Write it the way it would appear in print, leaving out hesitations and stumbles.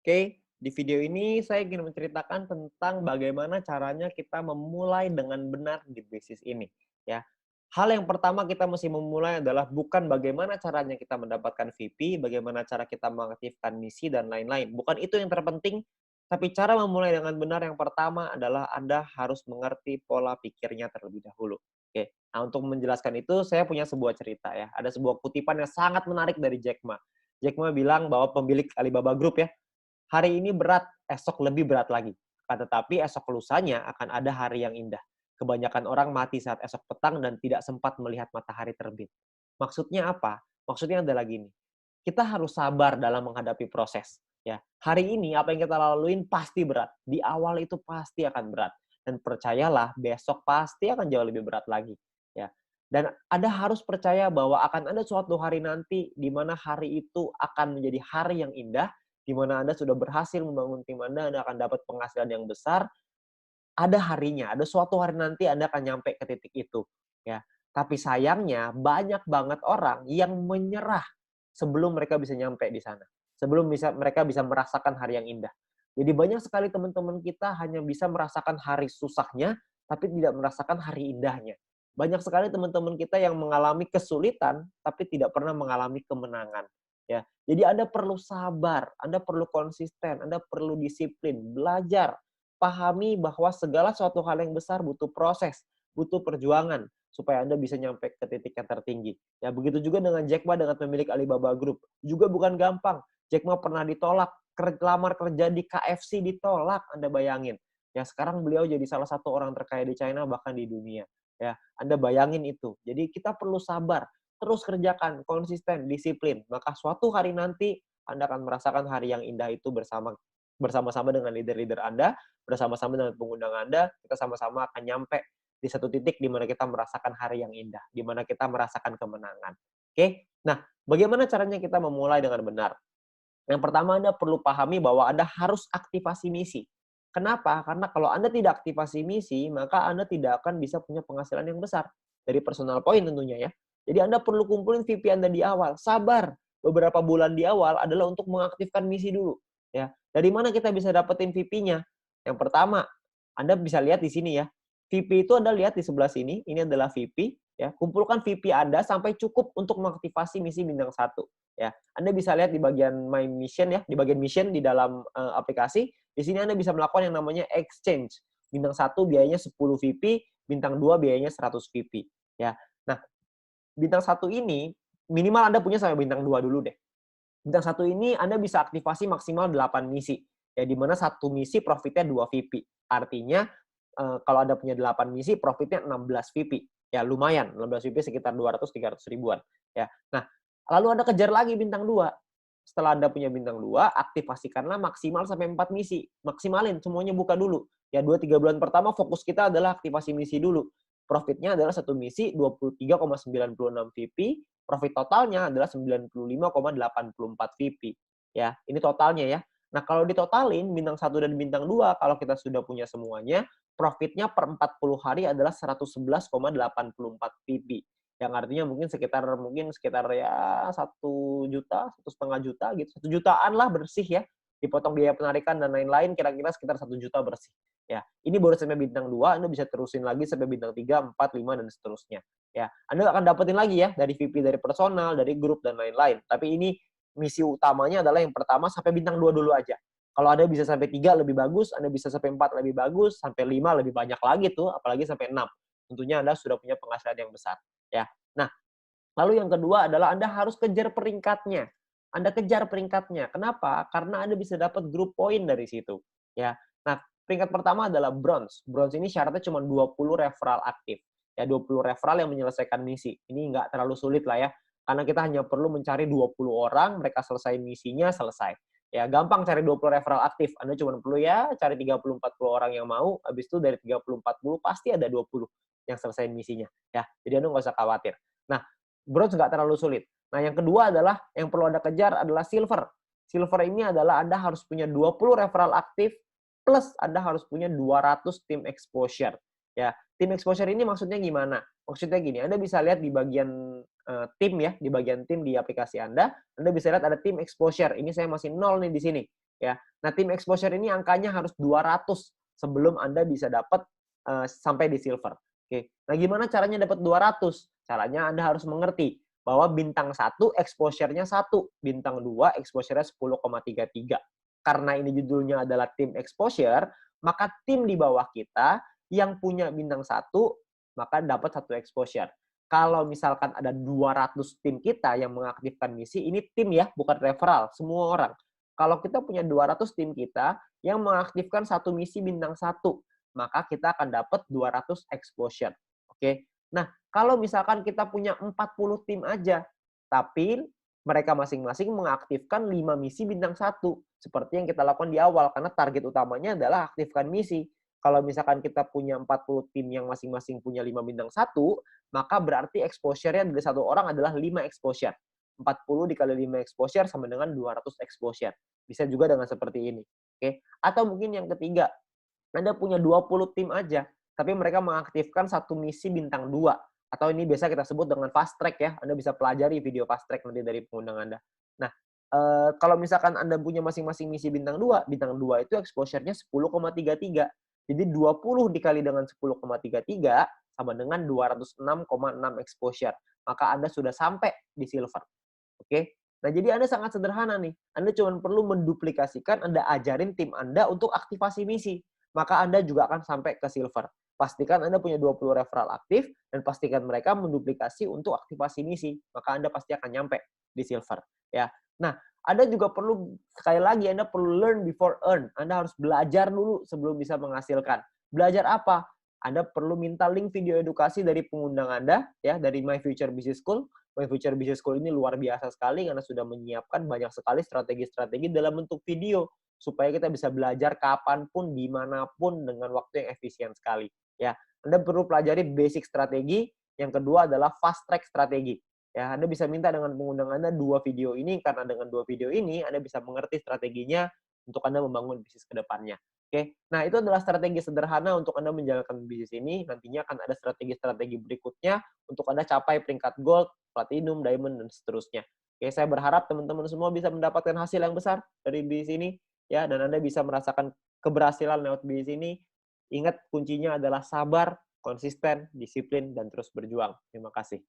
Oke, di video ini saya ingin menceritakan tentang bagaimana caranya kita memulai dengan benar di bisnis ini, ya. Hal yang pertama kita mesti memulai adalah bukan bagaimana caranya kita mendapatkan VP, bagaimana cara kita mengaktifkan misi dan lain-lain. Bukan itu yang terpenting, tapi cara memulai dengan benar yang pertama adalah Anda harus mengerti pola pikirnya terlebih dahulu. Oke, nah untuk menjelaskan itu saya punya sebuah cerita ya. Ada sebuah kutipan yang sangat menarik dari Jack Ma. Jack Ma bilang bahwa pemilik Alibaba Group ya, hari ini berat, esok lebih berat lagi. Akan tetapi esok lusanya akan ada hari yang indah. Kebanyakan orang mati saat esok petang dan tidak sempat melihat matahari terbit. Maksudnya apa? Maksudnya adalah gini, kita harus sabar dalam menghadapi proses. Ya, hari ini apa yang kita laluin pasti berat. Di awal itu pasti akan berat. Dan percayalah, besok pasti akan jauh lebih berat lagi. Ya, dan Anda harus percaya bahwa akan ada suatu hari nanti di mana hari itu akan menjadi hari yang indah, di mana Anda sudah berhasil membangun tim Anda akan dapat penghasilan yang besar, ada harinya, ada suatu hari nanti Anda akan nyampe ke titik itu, ya. Tapi sayangnya banyak banget orang yang menyerah sebelum mereka bisa nyampe di sana. Sebelum mereka bisa merasakan hari yang indah. Jadi banyak sekali teman-teman kita hanya bisa merasakan hari susahnya, tapi tidak merasakan hari indahnya. Banyak sekali teman-teman kita yang mengalami kesulitan, tapi tidak pernah mengalami kemenangan. Ya, jadi Anda perlu sabar, Anda perlu konsisten, Anda perlu disiplin, belajar, pahami bahwa segala suatu hal yang besar butuh proses, butuh perjuangan supaya Anda bisa nyampe ke titik yang tertinggi. Ya, begitu juga dengan Jack Ma dengan pemilik Alibaba Group. Juga bukan gampang. Jack Ma pernah ditolak, lamar kerja di KFC ditolak, Anda bayangin. Ya, sekarang beliau jadi salah satu orang terkaya di China bahkan di dunia. Ya, Anda bayangin itu. Jadi kita perlu sabar, terus kerjakan, konsisten, disiplin. Maka suatu hari nanti Anda akan merasakan hari yang indah itu bersama-sama dengan leader-leader Anda, bersama-sama dengan pengundang Anda, kita sama-sama akan nyampe di satu titik di mana kita merasakan hari yang indah, di mana kita merasakan kemenangan. Oke? Nah, bagaimana caranya kita memulai dengan benar? Yang pertama Anda perlu pahami bahwa Anda harus aktivasi misi. Kenapa? Karena kalau Anda tidak aktivasi misi, maka Anda tidak akan bisa punya penghasilan yang besar. Dari personal point tentunya ya. Jadi Anda perlu kumpulin VP Anda di awal. Sabar. Beberapa bulan di awal adalah untuk mengaktifkan misi dulu. Ya. Dari mana kita bisa dapetin VP-nya? Yang pertama, Anda bisa lihat di sini ya. VP itu Anda lihat di sebelah sini, ini adalah VP. Ya. Kumpulkan VP Anda sampai cukup untuk mengaktifasi misi bintang 1. Ya. Anda bisa lihat di bagian My Mission ya, di bagian mission di dalam aplikasi. Di sini Anda bisa melakukan yang namanya exchange. Bintang 1 biayanya 10 VP, bintang 2 biayanya 100 VP. Ya. Nah, bintang 1 ini minimal Anda punya sampai bintang 2 dulu deh. Bintang 1 ini Anda bisa aktivasi maksimal 8 misi. Ya, di mana satu misi profitnya 2 VP. Artinya kalau Anda punya 8 misi profitnya 16 VP. Ya, lumayan. 16 VP sekitar 200-300 ribuan. Ya. Nah, lalu Anda kejar lagi bintang 2. Setelah Anda punya bintang 2, aktivasikanlah maksimal sampai 4 misi. Maksimalin, semuanya buka dulu. Ya, 2-3 bulan pertama fokus kita adalah aktivasi misi dulu. Profitnya adalah satu misi 23,96 VP, profit totalnya adalah 95,84 VP. Ya, ini totalnya ya. Nah, kalau ditotalin bintang 1 dan bintang 2, kalau kita sudah punya semuanya, profitnya per 40 hari adalah 111,84 VP. Yang artinya mungkin sekitar ya 1 juta, 1,5 juta gitu. 1 jutaan lah bersih ya. Dipotong biaya penarikan dan lain-lain kira-kira sekitar 1 juta bersih. Ya, ini baru sampai bintang 2, Anda bisa terusin lagi sampai bintang 3, 4, 5 dan seterusnya. Ya, Anda akan dapetin lagi ya dari VP dari personal, dari grup dan lain-lain. Tapi ini misi utamanya adalah yang pertama sampai bintang 2 dulu aja. Kalau Anda bisa sampai 3 lebih bagus, Anda bisa sampai 4 lebih bagus, sampai 5 lebih banyak lagi tuh, apalagi sampai 6. Tentunya Anda sudah punya penghasilan yang besar. Ya. Nah, lalu yang kedua adalah Anda harus kejar peringkatnya. Anda kejar peringkatnya. Kenapa? Karena Anda bisa dapat grup poin dari situ. Ya. Nah, peringkat pertama adalah bronze. Bronze ini syaratnya cuma 20 referral aktif. Ya, 20 referral yang menyelesaikan misi. Ini nggak terlalu sulit lah ya. Karena kita hanya perlu mencari 20 orang, mereka selesai misinya, selesai. Ya, gampang cari 20 referral aktif. Anda cuma perlu ya cari 30-40 orang yang mau, habis itu dari 30-40 pasti ada 20 yang selesai misinya. Ya, jadi Anda nggak usah khawatir. Nah, bronze nggak terlalu sulit. Nah, yang kedua adalah yang perlu Anda kejar adalah silver. Silver ini adalah Anda harus punya 20 referral aktif plus Anda harus punya 200 tim exposure. Ya, tim exposure ini maksudnya gimana? Maksudnya gini, Anda bisa lihat di bagian tim ya, di bagian tim di aplikasi Anda bisa lihat ada tim exposure. Ini saya masih 0 nih di sini. ya. Nah, tim exposure ini angkanya harus 200 sebelum Anda bisa dapat sampai di silver. Oke. Nah, gimana caranya dapat 200? Caranya Anda harus mengerti bahwa bintang 1 exposure-nya 1, bintang 2 exposure-nya 10,33. Karena ini judulnya adalah tim exposure, maka tim di bawah kita yang punya bintang 1 maka dapat 1 exposure. Kalau misalkan ada 200 tim kita yang mengaktifkan misi, ini tim ya, bukan referral, semua orang. Kalau kita punya 200 tim kita yang mengaktifkan 1 misi bintang 1, maka kita akan dapat 200 exposure. Oke. Nah, kalau misalkan kita punya 40 tim aja, tapi mereka masing-masing mengaktifkan 5 misi bintang 1, seperti yang kita lakukan di awal, karena target utamanya adalah aktifkan misi. Kalau misalkan kita punya 40 tim yang masing-masing punya 5 bintang 1, maka berarti exposure-nya dari satu orang adalah 5 exposure. 40 dikali 5 exposure sama dengan 200 exposure. Bisa juga dengan seperti ini. Oke. Atau mungkin yang ketiga, Anda punya 20 tim aja, tapi mereka mengaktifkan satu misi bintang 2. Atau ini biasa kita sebut dengan fast track ya. Anda bisa pelajari video fast track nanti dari pengundang Anda. Nah, kalau misalkan Anda punya masing-masing misi bintang 2 itu exposure-nya 10,33. Jadi 20 dikali dengan 10,33 sama dengan 206,6 exposure. Maka Anda sudah sampai di silver. Oke. Nah, jadi Anda sangat sederhana nih. Anda cuma perlu menduplikasikan, Anda ajarin tim Anda untuk aktivasi misi. Maka Anda juga akan sampai ke silver. Pastikan Anda punya 20 referral aktif, dan pastikan mereka menduplikasi untuk aktivasi misi. Maka Anda pasti akan nyampe di silver. Ya. Nah, Anda juga perlu, sekali lagi, Anda perlu learn before earn. Anda harus belajar dulu sebelum bisa menghasilkan. Belajar apa? Anda perlu minta link video edukasi dari pengundang Anda, ya, dari My Future Business School. My Future Business School ini luar biasa sekali karena sudah menyiapkan banyak sekali strategi-strategi dalam bentuk video supaya kita bisa belajar kapanpun, dimanapun dengan waktu yang efisien sekali. Ya, Anda perlu pelajari basic strategi. Yang kedua adalah fast track strategi. Ya, Anda bisa minta dengan pengundang Anda 2 video ini karena dengan 2 video ini Anda bisa mengerti strateginya untuk Anda membangun bisnis ke depannya. Oke. Nah, itu adalah strategi sederhana untuk Anda menjalankan bisnis ini. Nantinya akan ada strategi-strategi berikutnya untuk Anda capai peringkat gold, platinum, diamond, dan seterusnya. Oke, saya berharap teman-teman semua bisa mendapatkan hasil yang besar dari bisnis ini, ya, dan Anda bisa merasakan keberhasilan lewat bisnis ini. Ingat, kuncinya adalah sabar, konsisten, disiplin, dan terus berjuang. Terima kasih.